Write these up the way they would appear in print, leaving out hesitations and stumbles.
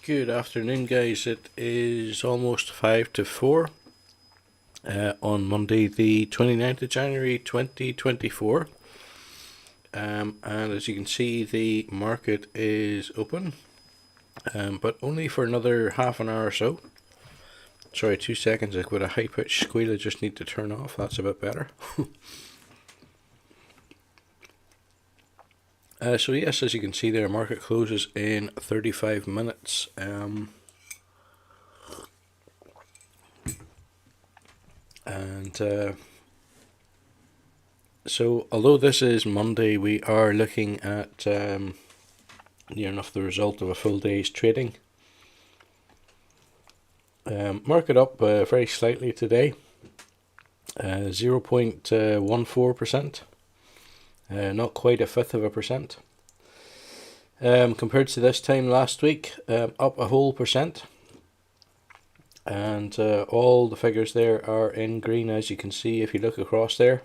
Good afternoon, guys. It is almost 5 to 4 on Monday, the 29th of January 2024. And as you can see, the market is open, but only for another half an hour or so. Sorry, 2 seconds. I've got a high pitched squeal I just need to turn off. That's a bit better. So yes, as you can see there, market closes in 35 minutes. So although this is Monday, we are looking at near enough the result of a full day's trading. Market up very slightly today, 0.14%. Not quite 1/5%. Compared to this time last week, up a whole percent. And all the figures there are in green, as you can see if you look across there.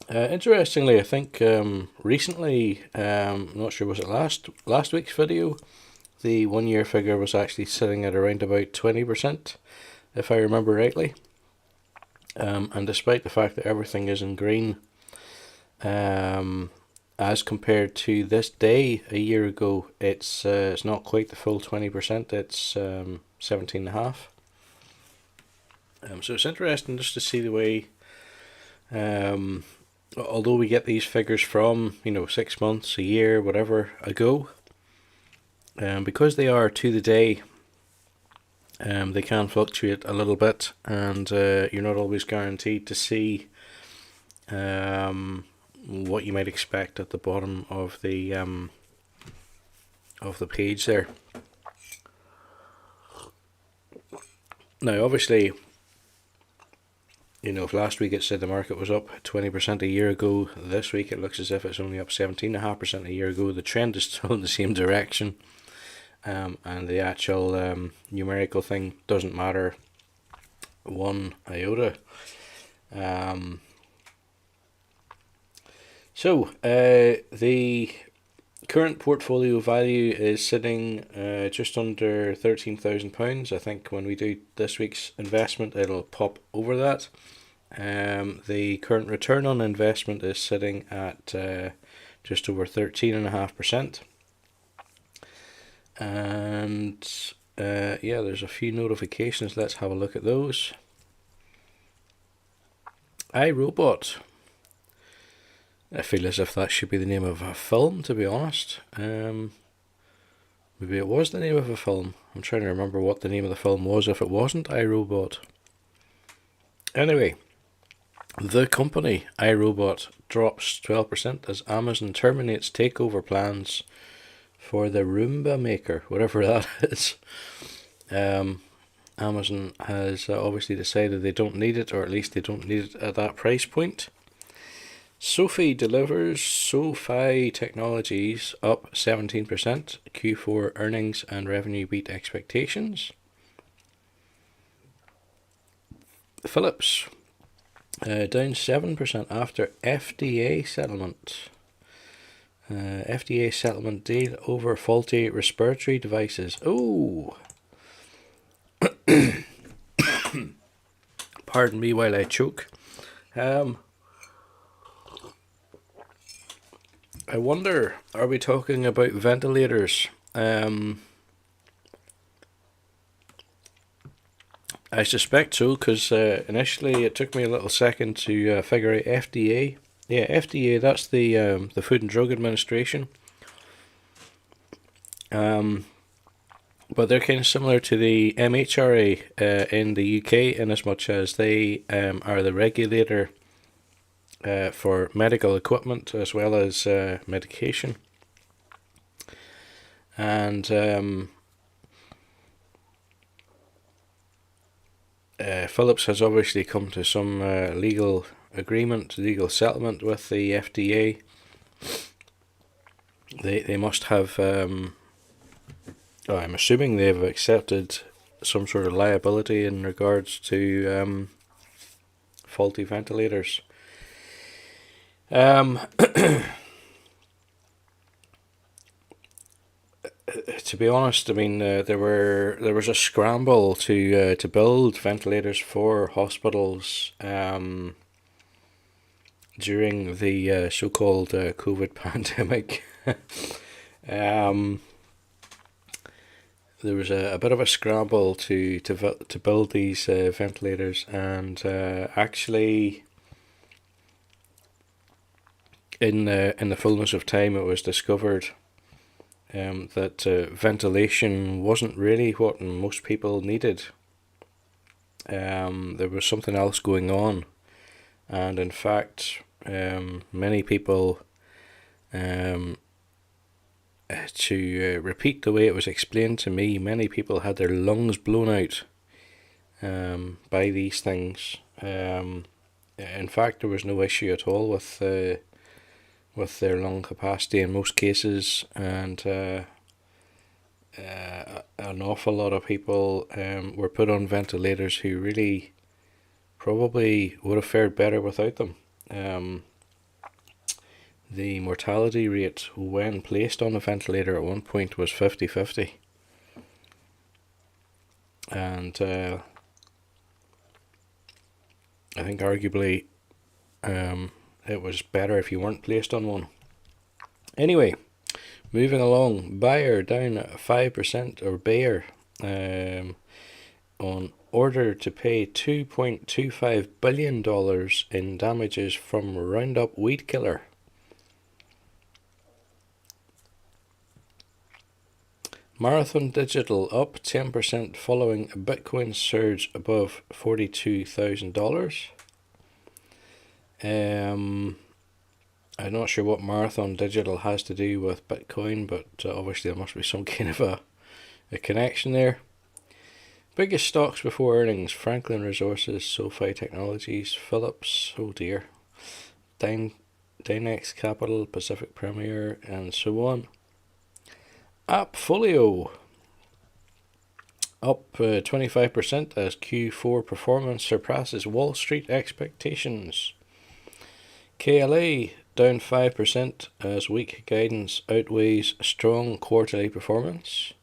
Interestingly, I think recently, not sure was it last week's video, the 1 year figure was actually sitting at around about 20%, if I remember rightly. And despite the fact that everything is in green, as compared to this day a year ago, it's not quite the full 20%. It's 17.5. So it's interesting just to see the way, although we get these figures from 6 months, a year, whatever ago, because they are to the day, they can fluctuate a little bit, and you're not always guaranteed to see what you might expect at the bottom of the page there. Now, obviously, if last week it said the market was up 20% a year ago, this week it looks as if it's only up 17.5% a year ago. The trend is still in the same direction, and the actual numerical thing doesn't matter one iota. So the current portfolio value is sitting just under £13,000. I think when we do this week's investment, it'll pop over that. The current return on investment is sitting at just over 13.5%. And yeah, there's a few notifications. Let's have a look at those. iRobot. I feel as if that should be the name of a film, to be honest. Maybe it was the name of a film. I'm trying to remember what the name of the film was if it wasn't iRobot. Anyway, the company iRobot drops 12% as Amazon terminates takeover plans for the Roomba maker, whatever that is. Amazon has obviously decided they don't need it, or at least they don't need it at that price point. SoFi delivers. SoFi Technologies up 17%. Q4 earnings and revenue beat expectations. Philips down 7% after FDA settlement. FDA settlement deal over faulty respiratory devices. Oh! Pardon me while I choke. I wonder, are we talking about ventilators? I suspect so, because initially it took me a little second to figure out FDA. Yeah, FDA, that's the Food and Drug Administration. But they're kind of similar to the MHRA in the UK, in as much as they are the regulator for medical equipment as well as medication. And Philips has obviously come to some legal settlement with the FDA. They must have, I'm assuming they've accepted some sort of liability in regards to faulty ventilators. to be honest, I mean, there was a scramble to build ventilators for hospitals during the so-called COVID pandemic. um, there was a bit of a scramble to build these ventilators, and actually, in the fullness of time, it was discovered that ventilation wasn't really what most people needed. There was something else going on, and in fact, many people, to repeat the way it was explained to me, many people had their lungs blown out by these things. In fact, there was no issue at all with their lung capacity in most cases, and an awful lot of people were put on ventilators who really probably would have fared better without them. The mortality rate when placed on a ventilator at one point was 50-50. And I think arguably it was better if you weren't placed on one. Anyway, moving along, Bayer down 5%, or Bayer, on order to pay $2.25 billion in damages from Roundup weed killer. Marathon Digital up 10% following a Bitcoin surge above $42,000. I'm not sure what Marathon Digital has to do with Bitcoin, but obviously there must be some kind of a connection there. Biggest stocks before earnings: Franklin Resources, SoFi Technologies, Philips, oh dear, Dynex Capital, Pacific Premier, and so on. Appfolio up 25% as Q4 performance surpasses Wall Street expectations. KLA down 5% as weak guidance outweighs strong quarterly performance.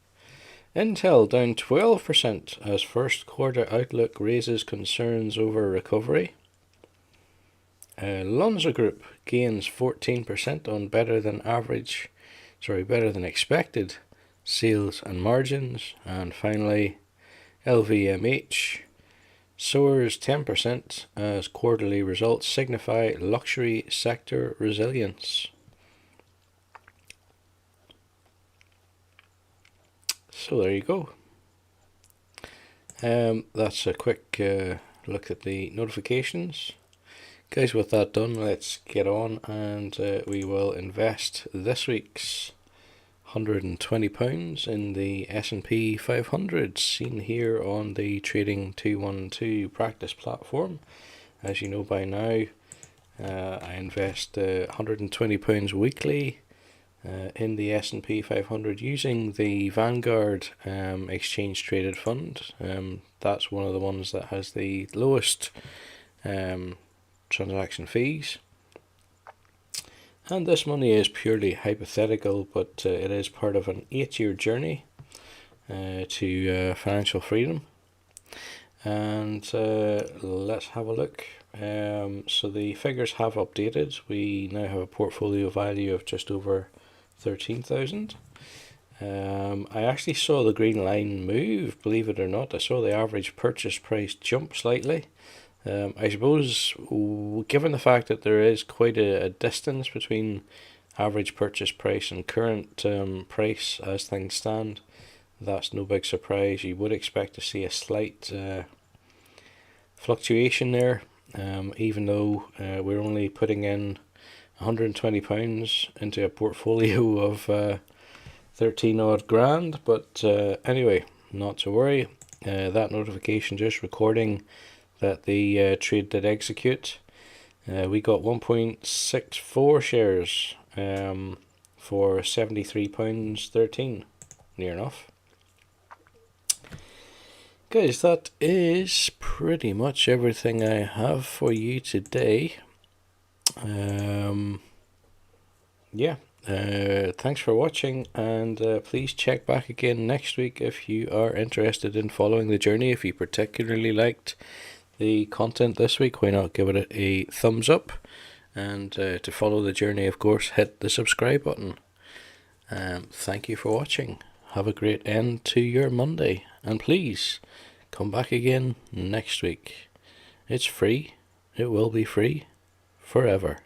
Intel down 12% as first quarter outlook raises concerns over recovery. Lonza Group gains 14% on better than expected sales and margins. And finally, LVMH soars 10% as quarterly results signify luxury sector resilience. So there you go. That's a quick look at the notifications. Guys, with that done, let's get on and we will invest this week's £120 in the S&P 500, seen here on the Trading 212 practice platform. As you know by now, I invest £120 weekly in the S&P 500 using the Vanguard exchange traded fund. That's one of the ones that has the lowest transaction fees. And this money is purely hypothetical, but it is part of an 8-year journey to financial freedom. And let's have a look. So the figures have updated. We now have a portfolio value of just over 13,000. I actually saw the green line move, believe it or not. I saw the average purchase price jump slightly. I suppose, given the fact that there is quite a distance between average purchase price and current price as things stand, that's no big surprise. You would expect to see a slight fluctuation there, even though we're only putting in £120 into a portfolio of 13 odd grand. But anyway, not to worry. That notification just recording that the trade did execute. We got 1.64 shares for £73.13, near enough. Guys, that is pretty much everything I have for you today. Yeah, Thanks for watching, and please check back again next week if you are interested in following the journey. If you particularly liked the content this week, why not give it a thumbs up? And to follow the journey, of course, hit the subscribe button. Thank you for watching. Have a great end to your Monday, and please come back again next week. It's free. It will be free forever.